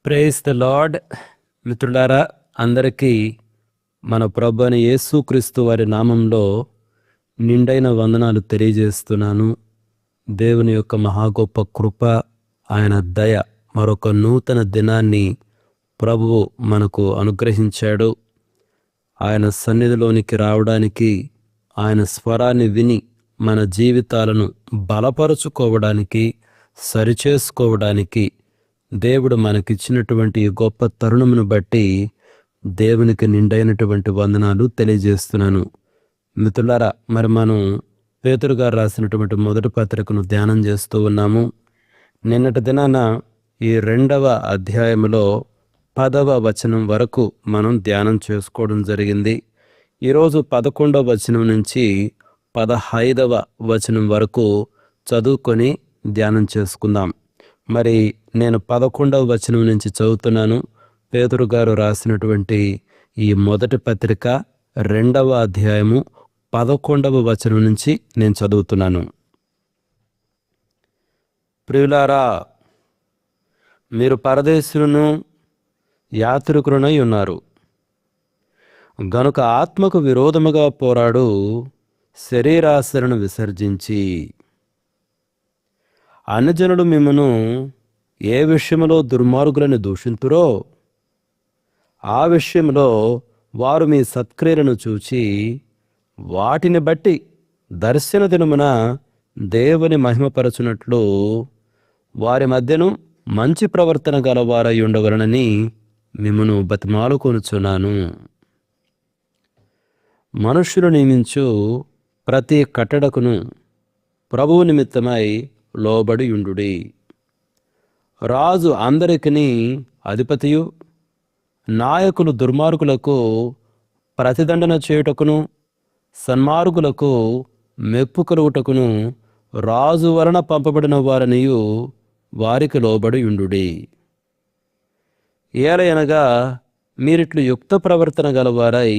Praise the lord. మిత్రులారా, అందరికీ మన ప్రభు అయిన యేసుక్రీస్తు వారి నామంలో నిండైన వందనాలు తెలియజేస్తున్నాను. దేవుని యొక్క మహా గొప్ప కృప, ఆయన దయ, మరొక నూతన దినాన్ని ప్రభువు మనకు అనుగ్రహించాడు. ఆయన సన్నిధిలోనికి రావడానికి, ఆయన స్వరాన్ని విని మన జీవితాలను బలపరుచుకోవడానికి, సరిచేసుకోవడానికి దేవుడు మనకిచ్చినటువంటి ఈ గొప్ప తరుణమును బట్టి దేవునికి నిండైనటువంటి వందనాలు తెలియజేస్తున్నాను. మిత్రులారా, మరి మనం పేతురు గారు రాసినటువంటి మొదటి పత్రికను ధ్యానం చేస్తూ ఉన్నాము. నిన్నటి దినాన ఈ 2వ అధ్యాయంలో 10వ వచనం వరకు మనం ధ్యానం చేసుకోవడం జరిగింది. ఈరోజు 11వ వచనం నుంచి 15వ వచనం వరకు చదువుకొని ధ్యానం చేసుకుందాం. మరి నేను 11వ వచనం నుంచి చదువుతున్నాను. పేతురు గారు రాసినటువంటి ఈ మొదటి పత్రిక 2వ అధ్యాయము 11వ వచనం నుంచి నేను చదువుతున్నాను. ప్రియులారా, మీరు పరదేశులను యాత్రికులనై ఉన్నారు గనుక ఆత్మకు విరోధముగా పోరాడు శరీరాశలను విసర్జించి, అన్యజనులు మిమ్మను ఏ విషయంలో దుర్మార్గులను దూషింతురో ఆ విషయంలో వారు మీ సత్క్రియలను చూచి వాటిని బట్టి దర్శన దినమున దేవుని మహిమపరచునట్లు వారి మధ్యను మంచి ప్రవర్తన గలవారై ఉండవలనని మిమ్మను బతిమాలుకొనుచున్నాను. మనుష్యులు నియమించు ప్రతి కట్టడకును ప్రభువు నిమిత్తమై లోబడి యుండుడి. రాజు అందరికిని అధిపతియు, నాయకులు దుర్మార్గులకు ప్రతిదండన చేయుటకును సన్మార్గులకు మెప్పు కలుగుటకును రాజు వలన పంపబడిన వారనియు వారికి లోబడి యుండుడి. ఏలయనగా మీరిట్లు యుక్త ప్రవర్తన గలవారై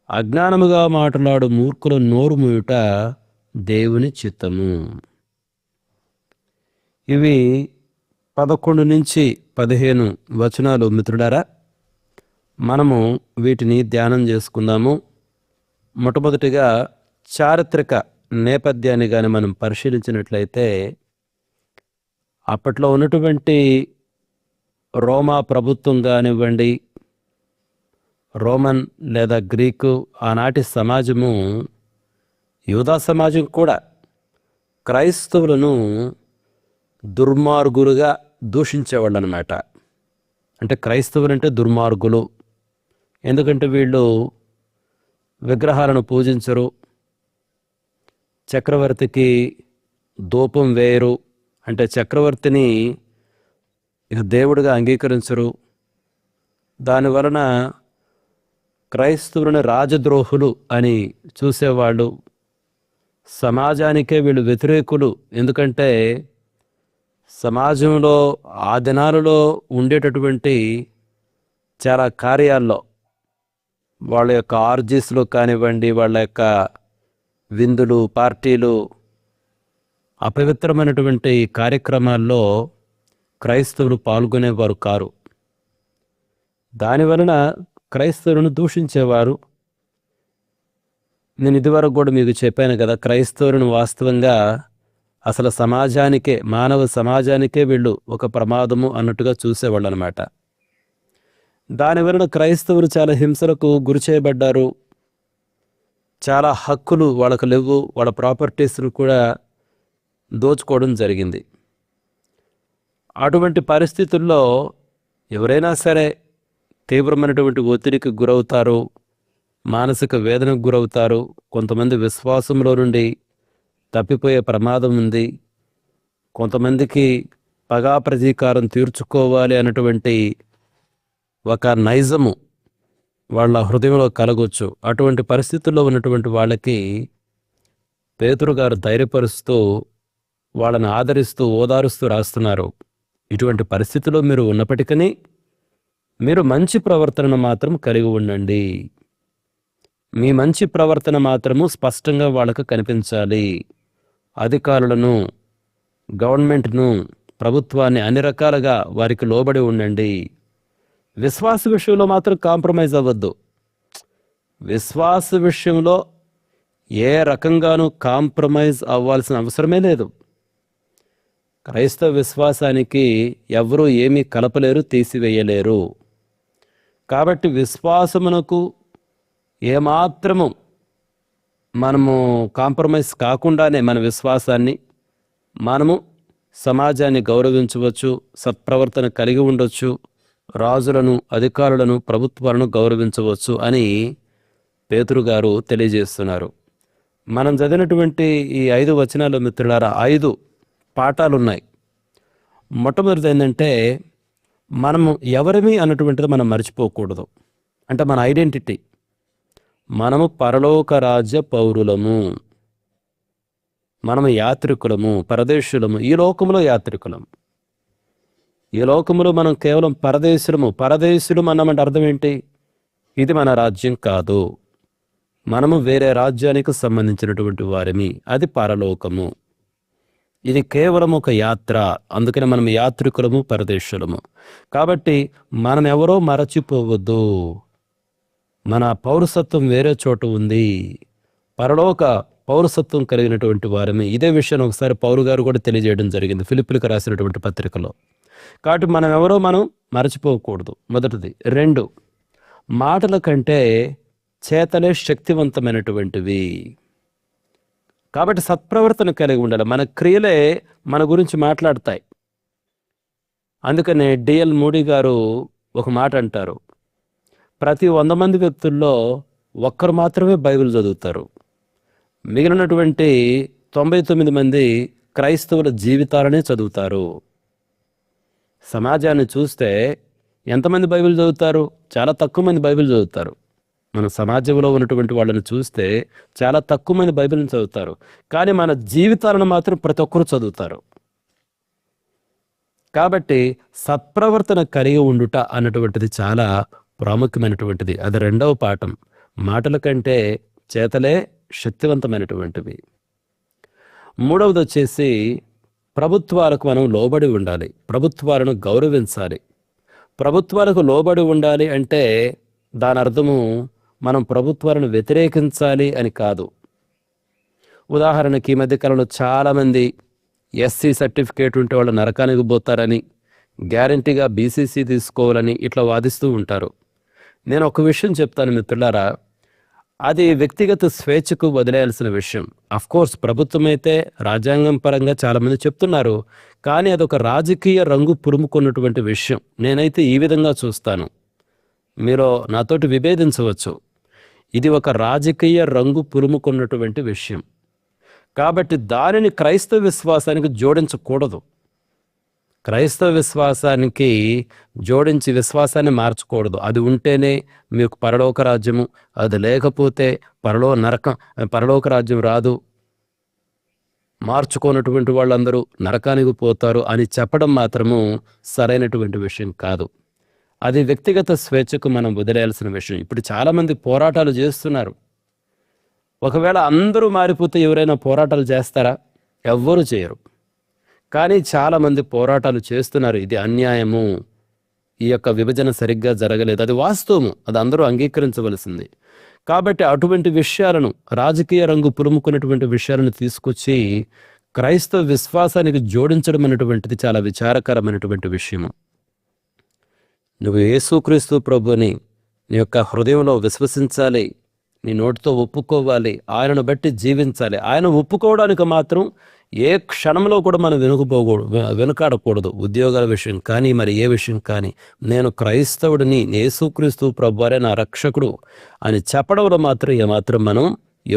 అజ్ఞానముగా మాట్లాడు మూర్ఖుల నోరు మూయుట దేవుని చిత్తము. ఇవి 11 నుంచి 15 వచనాలు. మిత్రులారా, మనము వీటిని ధ్యానం చేసుకుందాము. మొట్టమొదటిగా చారిత్రక నేపథ్యాన్ని కానీ మనం పరిశీలించినట్లయితే, అప్పట్లో ఉన్నటువంటి రోమా ప్రభుత్వం కానివ్వండి, రోమన్ లేదా గ్రీకు ఆనాటి సమాజము, యూదా సమాజం కూడా క్రైస్తవులను దుర్మార్గులుగా దూషించేవాళ్ళు అనమాట. అంటే క్రైస్తవులు అంటే దుర్మార్గులు. ఎందుకంటే వీళ్ళు విగ్రహాలను పూజించరు, చక్రవర్తికి ధూపం వేయరు, అంటే చక్రవర్తిని ఇక దేవుడిగా అంగీకరించరు. దానివలన క్రైస్తవులని రాజద్రోహులు అని చూసేవాళ్ళు. సమాజానికే వీళ్ళు వ్యతిరేకులు. ఎందుకంటే సమాజంలో ఆ దినాలలో ఉండేటటువంటి చాలా కార్యాల్లో, వాళ్ళ యొక్క ఆర్జీస్లో కానివ్వండి, వాళ్ళ యొక్క విందులు, పార్టీలు, అపవిత్రమైనటువంటి కార్యక్రమాల్లో క్రైస్తవులు పాల్గొనేవారు కారు. దానివలన క్రైస్తవులను దూషించేవారు. నేను ఇదివరకు కూడా మీకు చెప్పాను కదా, క్రైస్తవులను వాస్తవంగా అసలు సమాజానికే, మానవ సమాజానికే వీళ్ళు ఒక ప్రమాదము అన్నట్టుగా చూసేవాళ్ళు అనమాట. దానివలన క్రైస్తవులు చాలా హింసలకు గురి చేయబడ్డారు. చాలా హక్కులు వాళ్ళకు లేవు, వాళ్ళ ప్రాపర్టీస్ను కూడా దోచుకోవడం జరిగింది. అటువంటి పరిస్థితుల్లో ఎవరైనా సరే తీవ్రమైనటువంటి ఒత్తిడికి గురవుతారు, మానసిక వేదనకు గురవుతారు. కొంతమంది విశ్వాసంలో నుండి తప్పిపోయే ప్రమాదం ఉంది. కొంతమందికి పగా ప్రతీకారం తీర్చుకోవాలి అన్నటువంటి ఒక నైజము వాళ్ళ హృదయంలో కలగొచ్చు. అటువంటి పరిస్థితుల్లో ఉన్నటువంటి వాళ్ళకి పేతురు గారు ధైర్యపరుస్తూ, వాళ్ళని ఆదరిస్తూ, ఓదారుస్తూ రాస్తున్నారు. ఇటువంటి పరిస్థితిలో మీరు ఉన్నప్పటికీ మీరు మంచి ప్రవర్తన మాత్రం కలిగి ఉండండి. మీ మంచి ప్రవర్తన మాత్రము స్పష్టంగా వాళ్ళకు కనిపించాలి. అధికారులను, గవర్నమెంట్ను, ప్రభుత్వాన్ని అన్ని రకాలుగా వారికి లోబడి ఉండండి. విశ్వాస విషయంలో మాత్రం కాంప్రమైజ్ అవ్వద్దు. విశ్వాస విషయంలో ఏ రకంగానూ కాంప్రమైజ్ అవ్వాల్సిన అవసరమే లేదు. క్రైస్తవ విశ్వాసానికి ఎవరూ ఏమీ కలపలేరు, తీసివేయలేరు. కాబట్టి విశ్వాసమునకు ఏమాత్రము మనము కాంప్రమైజ్ కాకుండానే మన విశ్వాసాన్ని మనము సమాజాన్ని గౌరవించవచ్చు, సత్ప్రవర్తన కలిగి ఉండొచ్చు, రాజులను, అధికారులను, ప్రభుత్వాలను గౌరవించవచ్చు అని పేతురు గారు తెలియజేస్తున్నారు. మనం చదివినటువంటి ఈ 5 వచనాలు మిత్రులారా 5 పాఠాలు ఉన్నాయి. మొట్టమొదటిది ఏంటంటే మనము ఎవరిమి అన్నటువంటిది మనం మర్చిపోకూడదు. అంటే మన ఐడెంటిటీ, మనము పరలోక రాజ్య పౌరులము, మనము యాత్రికులము, పరదేశులము, ఈ లోకములో యాత్రికులము. ఈ లోకములో మనం కేవలం పరదేశులం అన్నామంటే అర్థం ఏంటి? ఇది మన రాజ్యం కాదు, మనము వేరే రాజ్యానికి సంబంధించినటువంటి వారిమి, అది పరలోకము. ఇది కేవలం ఒక యాత్ర, అందుకని మనం యాత్రికులము, పరదేశులము. కాబట్టి మనం ఎవరో మరచిపోవద్దు. మన పౌరసత్వం వేరే చోట ఉంది, పరలోక పౌరసత్వం కలిగినటువంటి వారిమి. ఇదే విషయం ఒకసారి పౌలు గారు కూడా తెలియజేయడం జరిగింది ఫిలిప్పీలకు రాసినటువంటి పత్రికలో. కాబట్టి మనం ఎవరో మనం మరచిపోకూడదు, మొదటిది. 2, మాటల కంటే చేతలే శక్తివంతమైనటువంటివి. కాబట్టి సత్ప్రవర్తన కలిగి ఉండాలి. మన క్రియలే మన గురించి మాట్లాడతాయి. అందుకనే డిఎల్ మూడీ గారు ఒక మాట అంటారు, ప్రతి 100 మంది వ్యక్తుల్లో ఒక్కరు మాత్రమే బైబిల్ చదువుతారు, మిగిలినటువంటి 99 మంది క్రైస్తవుల జీవితాలనే చదువుతారు. సమాజాన్ని చూస్తే ఎంతమంది బైబిల్ చదువుతారు? చాలా తక్కువ మంది బైబిల్ చదువుతారు. మన సమాజంలో ఉన్నటువంటి వాళ్ళని చూస్తే చాలా తక్కువ మంది బైబిల్ని చదువుతారు, కానీ మన జీవితాలను మాత్రం ప్రతి ఒక్కరూ చదువుతారు. కాబట్టి సత్ప్రవర్తన కలిగి ఉండుట అన్నటువంటిది చాలా ప్రాముఖ్యమైనటువంటిది. అది 2వ పాఠం. మాటల కంటే చేతలే శక్తివంతమైనటువంటివి. 3వది వచ్చేసి ప్రభుత్వాలకు మనం లోబడి ఉండాలి, ప్రభుత్వాలను గౌరవించాలి. ప్రభుత్వాలకు లోబడి ఉండాలి అంటే దాని అర్థము మనం ప్రభుత్వాలను వ్యతిరేకించాలి అని కాదు. ఉదాహరణకి ఈ మధ్యకాలంలో చాలామంది ఎస్సీ సర్టిఫికేట్ ఉంటే వాళ్ళు నరకానికి పోతారని, గ్యారంటీగా బీసీసీ తీసుకోవాలని ఇట్లా వాదిస్తూ ఉంటారు. నేను ఒక విషయం చెప్తాను మిత్రులారా, అది వ్యక్తిగత స్వేచ్ఛకు వదిలేయాల్సిన విషయం. అఫ్కోర్స్ ప్రభుత్వం అయితే రాజ్యాంగం పరంగా చాలామంది చెప్తున్నారు, కానీ అదొక రాజకీయ రంగు పురుముకున్నటువంటి విషయం. నేనైతే ఈ విధంగా చూస్తాను, మీరు నాతోటి విభేదించవచ్చు. ఇది ఒక రాజకీయ రంగు పురుముకున్నటువంటి విషయం. కాబట్టి దానిని క్రైస్తవ విశ్వాసానికి జోడించకూడదు. క్రైస్తవ విశ్వాసానికి జోడించి విశ్వాసాన్ని మార్చకూడదు. అది ఉంటేనే మీకు పరలోక రాజ్యము, అది లేకపోతే పరలోక రాజ్యం రాదు, మార్చుకోనటువంటి వాళ్ళందరూ నరకానికి పోతారు అని చెప్పడం మాత్రము సరైనటువంటి విషయం కాదు. అది వ్యక్తిగత స్వేచ్ఛకు మనం వదిలేయాల్సిన విషయం. ఇప్పుడు చాలామంది పోరాటాలు చేస్తున్నారు. ఒకవేళ అందరూ మారిపోతే ఎవరైనా పోరాటాలు చేస్తారా? ఎవ్వరూ చేయరు. కానీ చాలామంది పోరాటాలు చేస్తున్నారు. ఇది అన్యాయము, ఈ యొక్క విభజన సరిగ్గా జరగలేదు, అది వాస్తవము, అది అందరూ అంగీకరించవలసింది. కాబట్టి అటువంటి విషయాలను, రాజకీయ రంగు పులుముకున్నటువంటి విషయాలను తీసుకొచ్చి క్రైస్తవ విశ్వాసానికి జోడించడం అనేటువంటిది చాలా విచారకరమైనటువంటి విషయము. నువ్వు యేసుక్రీస్తు ప్రభుని నీ యొక్క హృదయంలో విశ్వసించాలి, నీ నోటితో ఒప్పుకోవాలి, ఆయనను బట్టి జీవించాలి. ఆయన ఒప్పుకోవడానికి మాత్రం ఏ క్షణంలో కూడా మనం వెనుకాడకూడదు. ఉద్యోగాల విషయం కానీ, మరి ఏ విషయం కానీ, నేను క్రైస్తవుడిని, యేసుక్రీస్తు ప్రభువారే నా రక్షకుడు అని చెప్పడంలో మాత్రం ఏమాత్రం మనం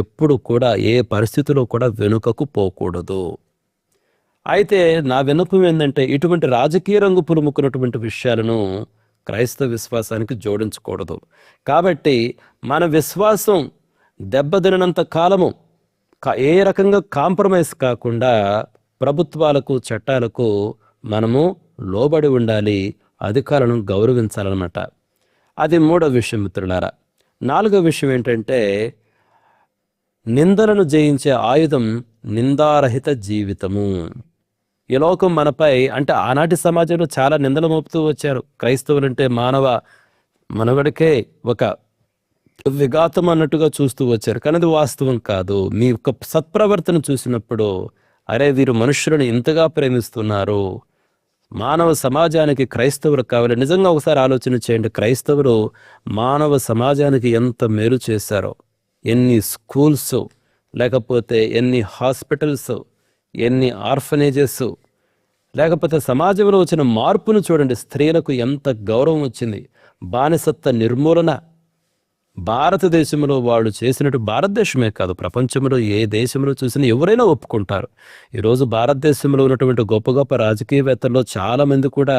ఎప్పుడు కూడా ఏ పరిస్థితిలో కూడా వెనుకకు పోకూడదు. అయితే నా విన్నపం ఏంటంటే ఇటువంటి రాజకీయ రంగు పులుముకున్నటువంటి విషయాలను క్రైస్తవ విశ్వాసానికి జోడించకూడదు. కాబట్టి మన విశ్వాసం దెబ్బతినంత కాలము ఏ రకంగా కాంప్రమైజ్ కాకుండా ప్రభుత్వాలకు, చట్టాలకు మనము లోబడి ఉండాలి, అధికారులను గౌరవించాలన్నమాట. అది 3వ విషయం మిత్రులారా. 4వ విషయం ఏంటంటే నిందలను జయించే ఆయుధం నిందారహిత జీవితము. ఈ లోకం మనపై అంటే ఆనాటి సమాజంలో చాలా నిందలు మోపుతూ వచ్చారు. క్రైస్తవులంటే మానవ మనవడికే ఒక విఘాతం అన్నట్టుగా చూస్తూ వచ్చారు. కానీ అది వాస్తవం కాదు. మీ యొక్క సత్ప్రవర్తన చూసినప్పుడు అరే వీరు మనుషులను ఇంతగా ప్రేమిస్తున్నారు, మానవ సమాజానికి క్రైస్తవులు కావాలి. నిజంగా ఒకసారి ఆలోచన చేయండి, క్రైస్తవులు మానవ సమాజానికి ఎంత మేలు చేశారో. ఎన్ని స్కూల్స్, లేకపోతే ఎన్ని హాస్పిటల్స్, ఎన్ని ఆర్ఫనేజెస్, లేకపోతే సమాజంలో వచ్చిన మార్పును చూడండి. స్త్రీలకు ఎంత గౌరవం వచ్చింది. బానిసత్వ నిర్మూలన భారతదేశంలో వాళ్ళు చేసినట్టు, భారతదేశమే కాదు ప్రపంచంలో ఏ దేశంలో చూసినా ఎవరైనా ఒప్పుకుంటారు. ఈరోజు భారతదేశంలో ఉన్నటువంటి గొప్ప గొప్ప రాజకీయవేత్తల్లో చాలామంది కూడా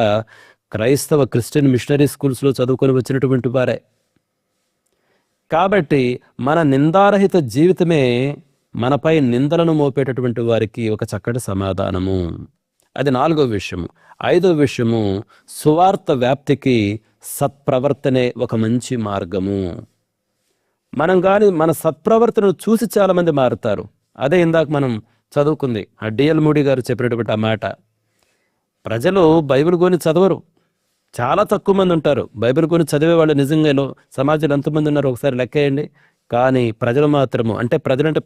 క్రైస్తవ క్రిస్టియన్ మిషనరీ స్కూల్స్లో చదువుకొని వచ్చినటువంటి వారే. కాబట్టి మన నిందారహిత జీవితమే మనపై నిందలను మోపేటటువంటి వారికి ఒక చక్కటి సమాధానము. అది 4వ విషయము. 5వ విషయము, సువార్త వ్యాప్తికి సత్ప్రవర్తనే ఒక మంచి మార్గము. మనం కానీ మన సత్ప్రవర్తనను చూసి చాలామంది మారుతారు. అదే ఇందాక మనం చదువుకుంది ఆ డిఎల్ మూడీ గారు చెప్పినటువంటి ఆ మాట. ప్రజలు బైబిల్ కొని చదవరు, చాలా తక్కువ మంది ఉంటారు. బైబిల్ కొని చదివే వాళ్ళు నిజంగా సమాజంలో ఎంతమంది ఉన్నారు ఒకసారి లెక్కేయండి. కానీ ప్రజలు మాత్రము, అంటే ప్రజలంటే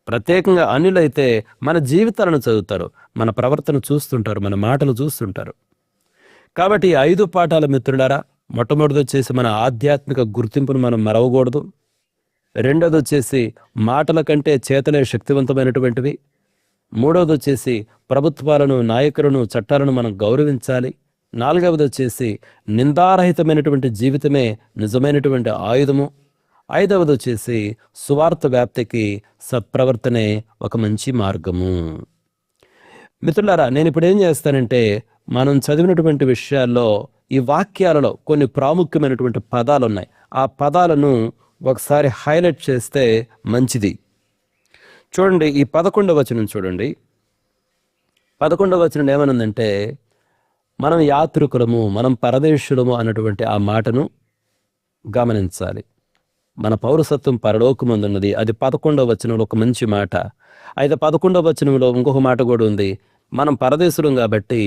ప్రత్యేకంగా అన్యులైతే మన జీవితాలను చదువుతారు, మన ప్రవర్తన చూస్తుంటారు, మన మాటలు చూస్తుంటారు. కాబట్టి 5 పాఠాల మిత్రులారా, మొట్టమొదటి వచ్చేసి మన ఆధ్యాత్మిక గుర్తింపును మనం మరవకూడదు. 2వది వచ్చేసి మాటల కంటే చేతలే శక్తివంతమైనటువంటివి. 3వది వచ్చేసి ప్రభుత్వాలను, నాయకులను, చట్టాలను మనం గౌరవించాలి. 4వది వచ్చేసి నిందారహితమైనటువంటి జీవితమే నిజమైనటువంటి ఆయుధము. 5వది వచ్చేసి సువార్త వ్యాప్తికి సత్ప్రవర్తనే ఒక మంచి మార్గము. మిత్రులారా, నేను ఇప్పుడు ఏం చేస్తానంటే, మనం చదివినటువంటి విషయాల్లో ఈ వాక్యాలలో కొన్ని ప్రాముఖ్యమైనటువంటి పదాలు ఉన్నాయి. ఆ పదాలను ఒకసారి హైలైట్ చేస్తే మంచిది. చూడండి, ఈ 11వ వచనం చూడండి. 11వ వచనం ఏమనుందంటే, మనం యాత్రికులము, మనం పరదేశులము అన్నటువంటి ఆ మాటను గమనించాలి. మన పౌరసత్వం పరలోకమందున్నది. అది 11వ వచనంలో ఒక మంచి మాట. అయితే 11వ వచనంలో ఇంకొక మాట కూడా ఉంది. మనం పరదేశులం కాబట్టి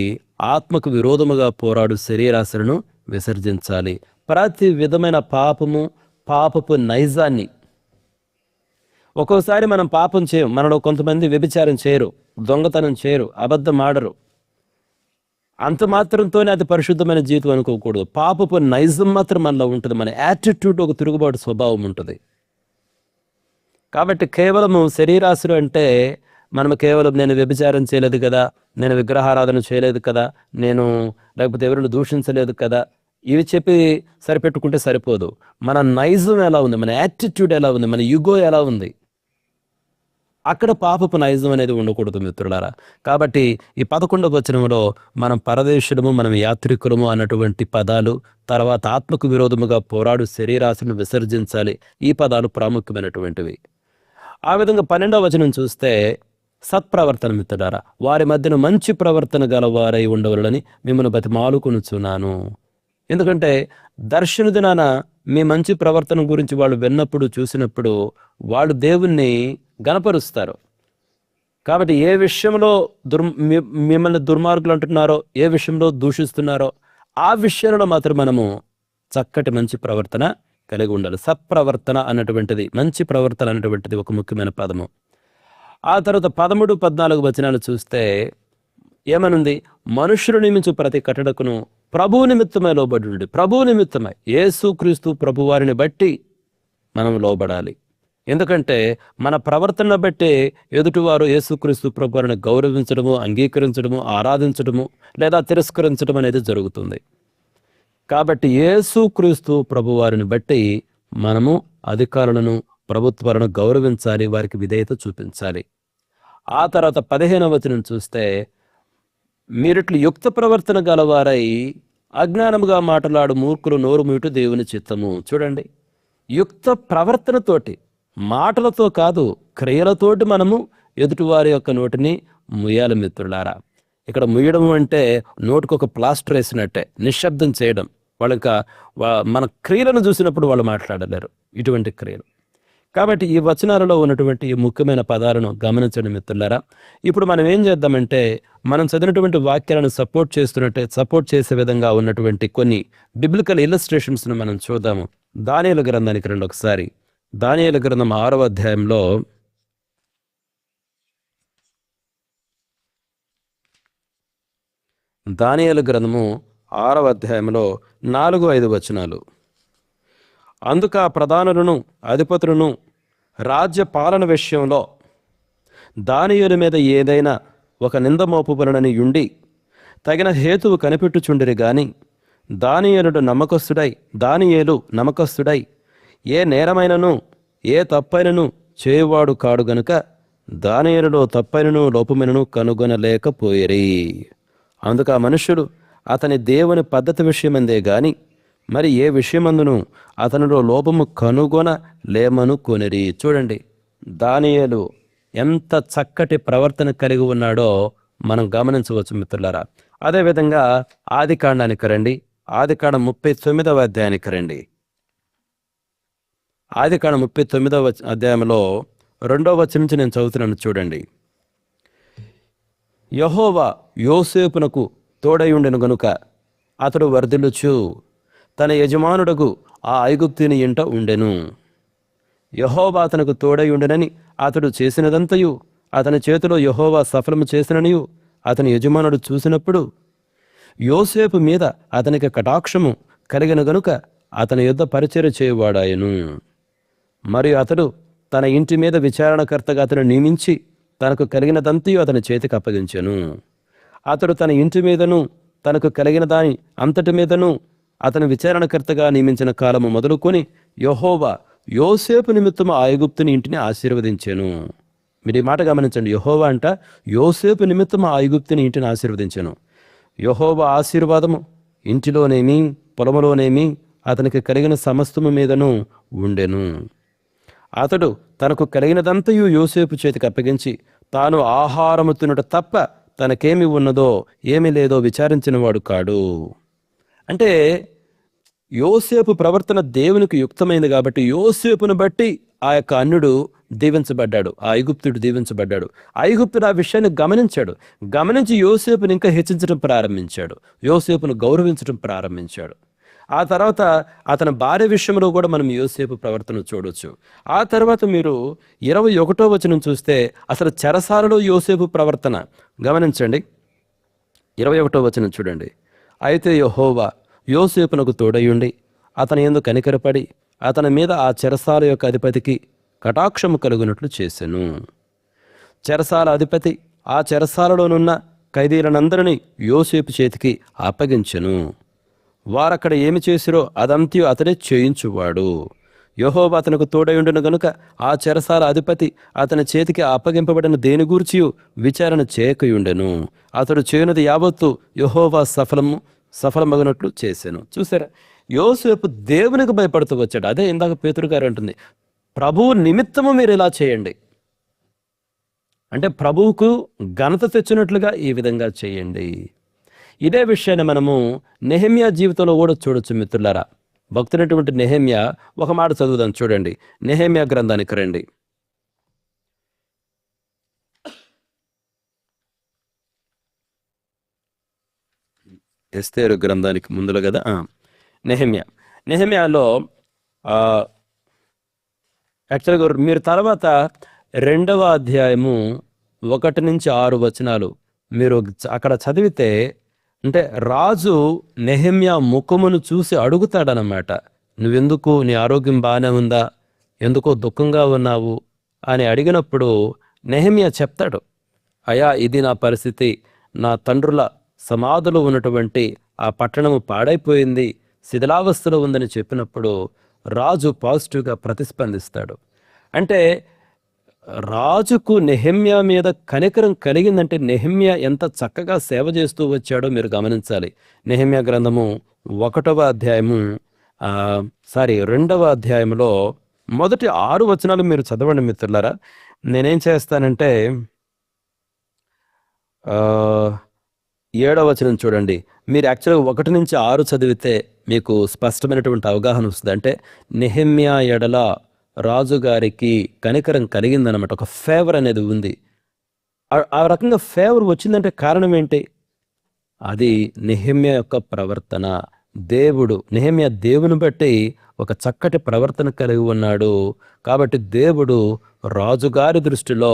ఆత్మకు విరోధముగా పోరాడు శరీరాశలను విసర్జించాలి. ప్రతి విధమైన పాపపు నైజాన్ని. ఒక్కోసారి మనం పాపం చేయం. మనలో కొంతమంది వ్యభిచారం చేయరు, దొంగతనం చేయరు, అబద్ధం ఆడరు. అంత మాత్రంతోనే అది పరిశుద్ధమైన జీవితం అనుకోకూడదు. పాపపు నైజం మాత్రం మనలో ఉంటుంది. మన యాటిట్యూడ్, ఒక తిరుగుబాటు స్వభావం ఉంటుంది. కాబట్టి కేవలము శరీరాశులు అంటే మనం కేవలం నేను వ్యభిచారం చేయలేదు కదా, నేను విగ్రహారాధన చేయలేదు కదా, నేను లేకపోతే ఎవరిని దూషించలేదు కదా, ఇవి చెప్పి సరిపెట్టుకుంటే సరిపోదు. మన నైజం ఎలా ఉంది, మన యాటిట్యూడ్ ఎలా ఉంది, మన యుగో ఎలా ఉంది, అక్కడ పాపపు నైజం అనేది ఉండకూడదు మిత్రులారా. కాబట్టి ఈ 11వ వచనంలో మనం పరదేశులము, మనం యాత్రికులము అన్నటువంటి పదాలు, తర్వాత ఆత్మకు విరోధముగా పోరాడు శరీరాశను విసర్జించాలి, ఈ పదాలు ప్రాముఖ్యమైనటువంటివి. ఆ విధంగా 12వ వచనం చూస్తే సత్ప్రవర్తన మిత్రులారా, వారి మధ్యన మంచి ప్రవర్తన గల వారై ఉండవలని మిమ్మల్ని బతిమాలుకొనుచున్నాను. ఎందుకంటే దర్శన దినాన మీ మంచి ప్రవర్తన గురించి వాళ్ళు విన్నప్పుడు, చూసినప్పుడు వాళ్ళు దేవుణ్ణి గణపరుస్తారు. కాబట్టి ఏ విషయంలో మిమ్మల్ని దుర్మార్గులు అంటున్నారో, ఏ విషయంలో దూషిస్తున్నారో, ఆ విషయంలో మాత్రం మనము చక్కటి మంచి ప్రవర్తన కలిగి ఉండాలి. సత్ప్రవర్తన అన్నటువంటిది, మంచి ప్రవర్తన అన్నటువంటిది ఒక ముఖ్యమైన పదము. ఆ తర్వాత 13, 14 వచనాలు చూస్తే ఏమనుంది? మనుషులు నియమించు ప్రతి కట్టడకును ప్రభువు నిమిత్తమై లోబడి ఉండి, ప్రభువు నిమిత్తమై యేసుక్రీస్తు ప్రభు వారిని బట్టి మనం లోబడాలి. ఎందుకంటే మన ప్రవర్తన బట్టే ఎదుటివారు యేసుక్రీస్తు ప్రభు వారిని గౌరవించడము, అంగీకరించడము, ఆరాధించడము లేదా తిరస్కరించడం అనేది జరుగుతుంది. కాబట్టి యేసుక్రీస్తు ప్రభు వారిని బట్టి మనము అధికారులను, ప్రభుత్వాలను గౌరవించాలి, వారికి విధేయత చూపించాలి. ఆ తర్వాత 15వ వచనం చూస్తే, మీరిట్లు యుక్త ప్రవర్తన గలవారై అజ్ఞానముగా మాట్లాడు మూర్ఖులు నోరు మూయట దేవుని చిత్తము. చూడండి, యుక్త ప్రవర్తనతోటి, మాటలతో కాదు, క్రియలతోటి మనము ఎదుటివారి యొక్క నోటిని ముయ్యాలి మిత్రులారా. ఇక్కడ ముయ్యడం అంటే నోటికి ఒక ప్లాస్టర్ వేసినట్టే, నిశ్శబ్దం చేయడం. వాళ్ళ మన క్రియలను చూసినప్పుడు వాళ్ళు మాట్లాడలేరు, ఇటువంటి క్రియలు. కాబట్టి ఈ వచనాలలో ఉన్నటువంటి ఈ ముఖ్యమైన పదాలను గమనించండి మిత్రులారా. ఇప్పుడు మనం ఏం చేద్దామంటే, మనం చదివినటువంటి వాక్యాలను సపోర్ట్ చేసే విధంగా ఉన్నటువంటి కొన్ని బిబ్లికల్ ఇల్లస్ట్రేషన్స్ను మనం చూద్దాము. దానియేలు గ్రంథానికి రండి ఒకసారి. దానియేలు గ్రంథం 6వ అధ్యాయంలో దానియేలు గ్రంథము 6వ అధ్యాయంలో 4-5 వచనాలు. అందుకు ఆ ప్రధానులను అధిపతులను రాజ్య పాలన విషయంలో దానియేలు మీద ఏదైనా ఒక నింద మోపుబడునని యుండి తగిన హేతువు కనిపెట్టుచుండిరి గాని దానియేలు నమ్మకస్తుడై ఏ నేరమైనను ఏ తప్పైనను చేయువాడు కాడు గనుక దానియేలులో తప్పైనను లోపమైనను కనుగొనలేకపోయిరి. అందుకు ఆ మనుషులు అతని దేవుని పద్ధతి విషయమందే గాని మరి ఏ విషయమందును అతనిలో లోపము కనుగొనలేమను కొనిరి. చూడండి, దానియేలు ఎంత చక్కటి ప్రవర్తన కలిగి ఉన్నాడో మనం గమనించవచ్చు మిత్రులారా. అదేవిధంగా ఆదికాండానికి రండి. ఆదికాండం 39వ అధ్యాయానికి రండి. ఆదికాండం 39వ అధ్యాయంలో 2వ వచనం నుంచి నేను చదువుతున్నాను చూడండి. యెహోవా యోసేపునకు తోడయుండెను గనుక అతడు వర్ధిల్లుచు తన యజమానుడకు ఆ ఐగుప్తుని ఇంట ఉండెను. యెహోవా అతనికి తోడయుండెనని అతడు చేసినదంతయు అతని చేతిలో యెహోవా సఫలము చేసిననియు అతని యజమానుడు చూసినప్పుడు యోసేపు మీద అతనికి కటాక్షము కలిగిన గనుక అతని యుద్ధ పరిచర్య చేయువాడాయను. మరియు అతడు తన ఇంటి మీద విచారణకర్తగా అతను నియమించి తనకు కలిగినదంతయు అతని చేతికి అప్పగించెను. అతడు తన ఇంటి మీదను తనకు కలిగిన దాని అంతటి మీదను అతను విచారణకర్తగా నియమించిన కాలము మొదలుకొని యెహోవా యోసేపు నిమిత్తము ఆ ఐగుప్తుని ఇంటిని ఆశీర్వదించెను. మీరు ఈ మాట గమనించండి. యెహోవా అంట యోసేపు నిమిత్తము ఆ ఐగుప్తుని ఇంటిని ఆశీర్వదించెను. యెహోవా ఆశీర్వాదము ఇంటిలోనేమి పొలములోనేమి అతనికి కలిగిన సమస్తము మీదను ఉండెను. అతడు తనకు కలిగినదంతయు యోసేపు చేతికి అప్పగించి తాను ఆహారము తినుట తప్ప తనకేమి ఉన్నదో ఏమి లేదో విచారించిన వాడు కాడు. అంటే యోసేపు ప్రవర్తన దేవునికి యుక్తమైంది కాబట్టి యోసేపును బట్టి ఆ యొక్క అన్యుడు దీవించబడ్డాడు, ఆ ఐగుప్తుడు దీవించబడ్డాడు. ఐగుప్తుడు ఆ విషయాన్ని గమనించి యోసేపుని ఇంకా హెచ్చించడం ప్రారంభించాడు, యోసేపును గౌరవించడం ప్రారంభించాడు. ఆ తర్వాత అతని భార్య విషయంలో కూడా మనం యోసేపు ప్రవర్తన చూడవచ్చు. ఆ తర్వాత మీరు 21వ వచనం చూస్తే అసలు చెరసాలలో యోసేపు ప్రవర్తన గమనించండి. 21వ వచనం చూడండి. అయితే యెహోవా యోసేపునకు తోడయుండి అతని యందు కనికరపడి అతని మీద ఆ చెరసాల యొక్క అధిపతికి కటాక్షము కలుగునట్లు చేసెను. చెరసాల అధిపతి ఆ చెరసాలలోనున్న ఖైదీలనందరినీ యోసేపు చేతికి అప్పగించెను. వారక్కడ ఏమి చేసిరో అదంతయు అతడే చేయించువాడు. యెహోవా అతనికి తోడయుండును గనుక ఆ చెరసాల అధిపతి అతని చేతికి అప్పగింపబడిన దేని గూర్చియు విచారణ చేయకయుండెను. అతడు చేయునది యావత్తు యెహోవా సఫలమగినట్లు చేశాను. చూసారా, యోసేపు దేవునికి భయపడుతూ వచ్చాడు. అదే ఇందాక పేతురు గారు అంటుంది, ప్రభువు నిమిత్తము మీరు ఇలా చేయండి అంటే ప్రభువుకు ఘనత తెచ్చినట్లుగా ఈ విధంగా చేయండి. ఇదే విషయాన్ని మనము నెహెమ్యా జీవితంలో కూడా చూడొచ్చు మిత్రులారా. భక్తునటువంటి నెహెమ్యా ఒక మాట చదువుదాం చూడండి. నెహెమ్యా గ్రంథానికి రండి. ఎస్తేరు గ్రంథానికి ముందులో కదా నెహెమ్యాలో యాక్చువల్గా మీరు తర్వాత 2వ అధ్యాయము 1-6 వచనాలు మీరు అక్కడ చదివితే అంటే రాజు నెహెమ్యా ముఖమును చూసి అడుగుతాడనమాట, నువ్వెందుకు, నీ ఆరోగ్యం బాగానే ఉందా, ఎందుకో దుఃఖంగా ఉన్నావు అని అడిగినప్పుడు నెహెమ్యా చెప్తాడు, అయా ఇది నా పరిస్థితి, నా తండ్రుల సమాధులు ఉన్నటువంటి ఆ పట్టణము పాడైపోయింది, శిథిలావస్థలో ఉందని చెప్పినప్పుడు రాజు పాజిటివ్గా ప్రతిస్పందిస్తాడు. అంటే రాజుకు నెహెమ్యా మీద కనికరం కలిగిందంటే నెహెమ్యా ఎంత చక్కగా సేవ చేస్తూ వచ్చాడో మీరు గమనించాలి. నెహెమ్యా గ్రంథము 1వ అధ్యాయము 2వ అధ్యాయంలో మొదటి 6 వచనాలు మీరు చదవండి మిత్రులారా. నేనేం చేస్తానంటే 7వ వచనం చూడండి. మీరు యాక్చువల్గా 1-6 చదివితే మీకు స్పష్టమైనటువంటి అవగాహన వస్తుంది. అంటే నెహెమ్యా ఎడల రాజుగారికి కనికరం కలిగిందనమాట. ఒక ఫేవర్ అనేది ఉంది. ఆ రకంగా ఫేవర్ వచ్చిందంటే కారణం ఏంటి? అది నెహెమ్యా యొక్క ప్రవర్తన. నెహెమ్యా దేవుని బట్టి ఒక చక్కటి ప్రవర్తన కలిగి ఉన్నాడు. కాబట్టి దేవుడు రాజుగారి దృష్టిలో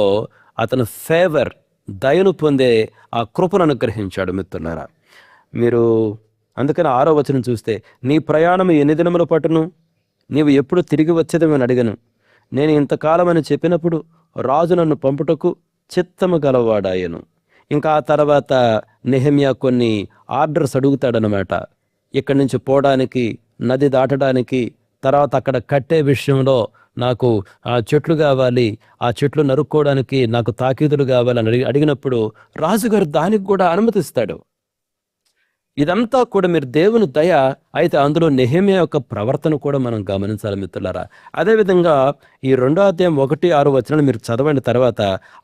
అతను ఫేవర్, దయను పొందే ఆ కృపను అనుగ్రహించాడు. మిత్రులారా, మీరు అందుకని 6వ వచనం చూస్తే, నీ ప్రయాణం ఎన్ని దినముల పట్టును, నీవు ఎప్పుడు తిరిగి వచ్చేదేమని అడిగను. నేను ఇంతకాలం అని చెప్పినప్పుడు రాజు నన్ను పంపుటకు చిత్తము గలవాడాయను. ఇంకా ఆ తర్వాత నెహెమ్యా కొన్ని ఆర్డర్స్ అడుగుతాడనమాట. ఇక్కడి నుంచి పోవడానికి, నది దాటడానికి, తర్వాత అక్కడ కట్టే విషయంలో నాకు ఆ చెట్లు కావాలి, ఆ చెట్లు నరుక్కోవడానికి నాకు తాకీదులు కావాలని అడిగినప్పుడు రాజుగారు దానికి కూడా అనుమతిస్తాడు. ఇదంతా కూడా మీరు దేవుని దయ. అయితే అందులో నెహెమ్యా యొక్క ప్రవర్తన కూడా మనం గమనించాలి మిత్రులారా. అదేవిధంగా ఈ 2వ అధ్యాయం 1-6 వచనాలు మీరు చదవండి. తర్వాత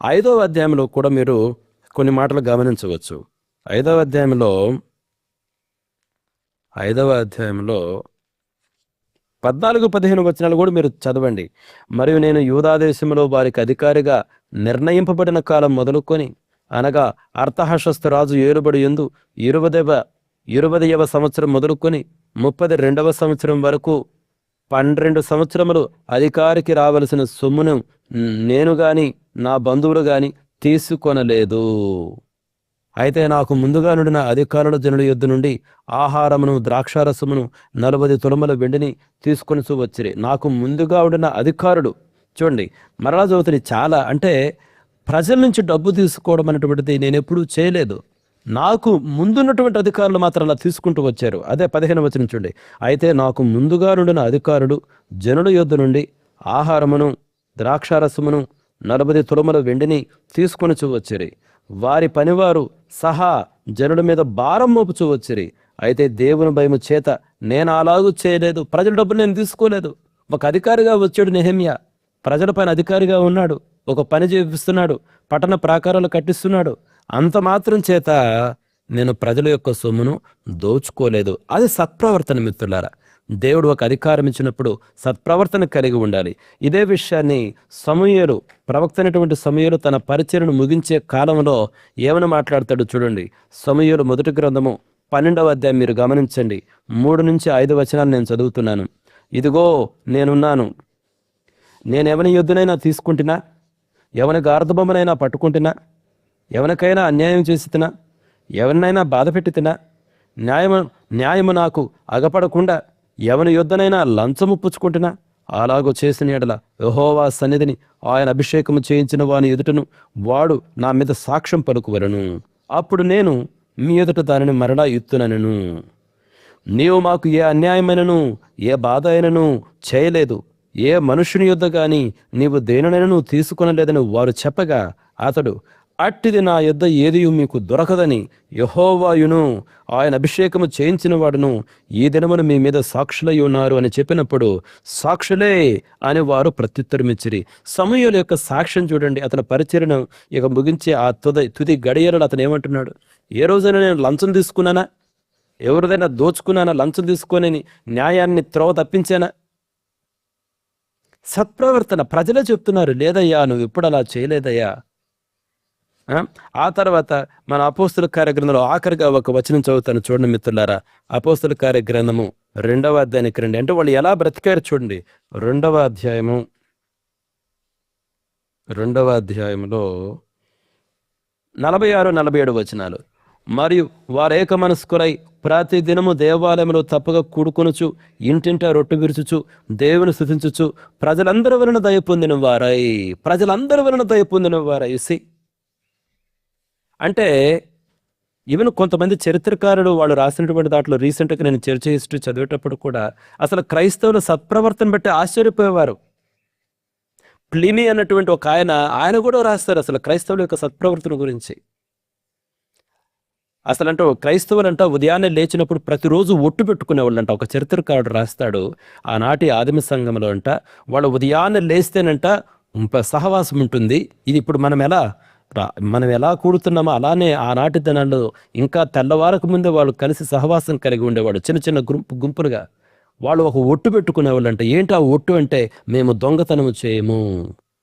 5వ అధ్యాయంలో కూడా మీరు కొన్ని మాటలు గమనించవచ్చు. 5వ అధ్యాయంలో 14-15 వచనాలు కూడా మీరు చదవండి. మరియు నేను యూదా దేశంలో వారికి అధికారిగా నిర్ణయింపబడిన కాలం మొదలుకొని, అనగా అర్తహషస్తు రాజు ఏలుబడి యందు 20వ సంవత్సరం మొదలుకొని 32వ సంవత్సరం వరకు 12 సంవత్సరములు అధికారికి రావలసిన సొమ్మును నేను గాని నా బంధువులు గాని తీసుకొనలేదు. అయితే నాకు ముందుగా నుండిన అధికారుల జనుల యొద్ద నుండి ఆహారమును, ద్రాక్షారసమును, 40 తులముల వెండిని తీసుకొని వచ్చిరి. నాకు ముందుగా ఉండిన అధికారులు, చూడండి మరలా చదువుతుంది. చాలా అంటే ప్రజల నుంచి డబ్బు తీసుకోవడం అనేటువంటిది నేను ఎప్పుడూ చేయలేదు. నాకు ముందున్నటువంటి అధికారులు మాత్రం అలా తీసుకుంటూ వచ్చారు. అదే 15వ వచనం చూడండి. అయితే నాకు ముందుగా నుండిన అధికారులు జనుల యొద్ద నుండి ఆహారమును, ద్రాక్షారసమును, 40 తులముల వెండిని తీసుకొని వచ్చిరి. వారి పనివారు సహా జనుల మీద భారం మోపుచూ వచ్చిరి. అయితే దేవుని భయము చేత నేను అలాగూ చేయలేదు. ప్రజల డబ్బులు నేను తీసుకోలేదు. ఒక అధికారిగా వచ్చాడు నెహెమ్యా, ప్రజల పైన అధికారిగా ఉన్నాడు, ఒక పని చేపిస్తున్నాడు, పట్టణ ప్రాకారాలు కట్టిస్తున్నాడు. అంత మాత్రం చేత నేను ప్రజల యొక్క సొమ్మును దోచుకోలేదు. అది సత్ప్రవర్తన మిత్రులారా. దేవుడు ఒక అధికారం ఇచ్చినప్పుడు సత్ప్రవర్తన కలిగి ఉండాలి. ఇదే విషయాన్ని సమూయేలు, ప్రవక్త అయినటువంటి సమూయేలు తన పరిచర్యను ముగించే కాలంలో ఏమని మాట్లాడతాడు చూడండి. సమూయేలు మొదటి గ్రంథము 12వ అధ్యాయం మీరు గమనించండి. 3-5 వచనాలు నేను చదువుతున్నాను. ఇదిగో నేనున్నాను, నేను ఎవని యొద్దనైనా తీసుకుంటున్నా, ఎవని గార్ధబొమ్మనైనా పట్టుకుంటున్నా, ఎవరికైనా అన్యాయం చేసి తినా, ఎవరినైనా బాధ పెట్టి తినా, న్యాయము నాకు అగపడకుండా ఎవని యొద్దనైనా లంచము పుచ్చుకుంటున్నా, అలాగో చేసిన ఎడల యెహోవా సన్నిధిని ఆయన అభిషేకము చేయించిన వాని ఎదుటను వాడు నా మీద సాక్ష్యం పలుకువలను. అప్పుడు నేను మీ ఎదుట దానిని మరలా ఇత్తునను. నీవు మాకు ఏ అన్యాయమైనను ఏ బాధ అయినను చేయలేదు, ఏ మనుషుని యొద్ద గాని నీవు దేనినైనను తీసుకొనలేదని వారు చెప్పగా, అతడు అట్టిది నా యొద్ద ఏదియు మీకు దొరకదని యెహోవాయును ఆయన అభిషేకము చేయించిన వాడును ఈ దినమును మీ మీద సాక్షులై ఉన్నారు అని చెప్పినప్పుడు, సాక్షులే అని వారు ప్రత్యుత్తరమిచ్చిరి. సమూయేలు యొక్క సాక్ష్యం చూడండి. అతని పరిచర్యను ఇక ముగించే ఆ తుది గడియలలో అతను ఏమంటున్నాడు? ఏ రోజైనా నేను లంచం తీసుకున్నానా? ఎవరిదైనా దోచుకున్నానా? లంచం తీసుకొని న్యాయాన్ని త్రోవ తప్పించానా? సత్ప్రవర్తన. ప్రజలే చెప్తున్నారు, లేదయ్యా నువ్వు ఎప్పుడు అలా చేయలేదయ్యా. ఆ తర్వాత మన అపోస్తుల కార్యగ్రంథంలో ఆఖరిగా ఒక వచనం చదువుతాను చూడండి మిత్రులారా. అపోస్తుల కార్యగ్రంథము 2వ అధ్యాయానికి రండి. అంటే వాళ్ళు ఎలా బ్రతికారు చూడండి. 2వ అధ్యాయంలో 46-47 వచనాలు. మరియు వారేక మనస్కులై ప్రతి దినము దేవాలయంలో తప్పగా కూడుకొనుచు ఇంటింట రొట్టె విరుచుచు దేవుని స్తుతించుచు ప్రజలందరి వలన దయ పొందిన వారై సి అంటే ఈవెన్ కొంతమంది చరిత్రకారులు వాళ్ళు రాసినటువంటి దాంట్లో రీసెంట్గా నేను చర్చ హిస్టరీ చదివేటప్పుడు కూడా అసలు క్రైస్తవుల సత్ప్రవర్తన బట్టి ఆశ్చర్యపోయేవారు. ప్లినీ అన్నటువంటి ఒక ఆయన కూడా రాస్తారు అసలు క్రైస్తవుల యొక్క సత్ప్రవర్తన గురించి. అసలు అంటే క్రైస్తవులంట ఉదయాన్నే లేచినప్పుడు ప్రతిరోజు ఒట్టు పెట్టుకునేవాళ్ళంట. ఒక చరిత్రకారుడు రాస్తాడు, ఆనాటి ఆదిమ సంఘంలో అంట వాళ్ళు ఉదయాన్నే లేస్తేనంట సహవాసం ఉంటుంది. ఇది ఇప్పుడు మనం ఎలా కూడుతున్నామో అలానే ఆనాటి దినాల్లో ఇంకా తెల్లవారకు ముందే వాళ్ళు కలిసి సహవాసం కలిగి ఉండేవాడు, చిన్న చిన్న గుంపులుగా. వాళ్ళు ఒక ఒట్టు పెట్టుకునేవాళ్ళు అంటే ఏంటి ఆ ఒట్టు అంటే మేము దొంగతనము చేయము,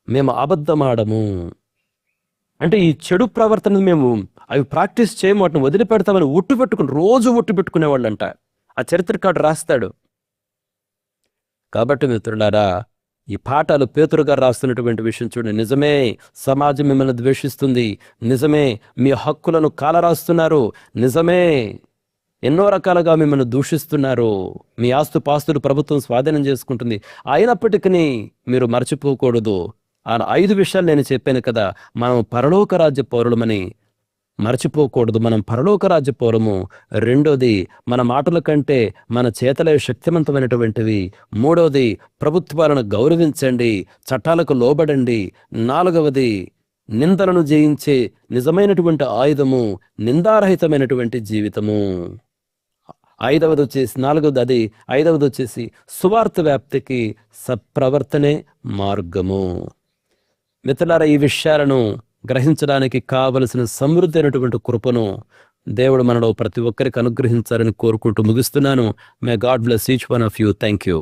మేము అబద్ధమాడము. అంటే ఈ చెడు ప్రవర్తన మేము అవి ప్రాక్టీస్ చేయము, వాటిని వదిలిపెడతామని ఒట్టు పెట్టుకుని రోజు ఒట్టు పెట్టుకునేవాళ్ళంట. ఆ చరిత్రకారుడు రాస్తాడు. కాబట్టి మిత్రులారా, ఈ పాఠాలు పేతురు గారు రాస్తున్నటువంటి విషయం చూడండి. నిజమే సమాజం మిమ్మల్ని ద్వేషిస్తుంది, నిజమే మీ హక్కులను కాలరాస్తున్నారు, నిజమే ఎన్నో రకాలుగా మిమ్మల్ని దూషిస్తున్నారు, మీ ఆస్తుపాస్తులు ప్రభుత్వం స్వాధీనం చేసుకుంటుంది. అయినప్పటికీ మీరు మర్చిపోకూడదు. ఆ 5 విషయాలు నేను చెప్పాను కదా, మనం పరలోక రాజ్య పౌరులమని మర్చిపోకూడదు. మనం పరలోక రాజ్య పౌరము. రెండోది, మన మాటల కంటే మన చేతలే శక్తివంతమైనటువంటివి. మూడవది, ప్రభుత్వాలను గౌరవించండి, చట్టాలకు లోబడండి. నాలుగవది, నిందలను జయించే నిజమైనటువంటి ఆయుధము నిందారహితమైనటువంటి జీవితము. ఐదవది వచ్చేసి సువార్త వ్యాప్తికి సత్ప్రవర్తనే మార్గము. మిత్రులారా, ఈ విషయాలను గ్రహించడానికి కావలసిన సమృద్ధి అయినటువంటి కృపను దేవుడు మనలో ప్రతి ఒక్కరికి అనుగ్రహించాలని కోరుకుంటూ ముగిస్తున్నాను. May God bless each one of you. Thank you.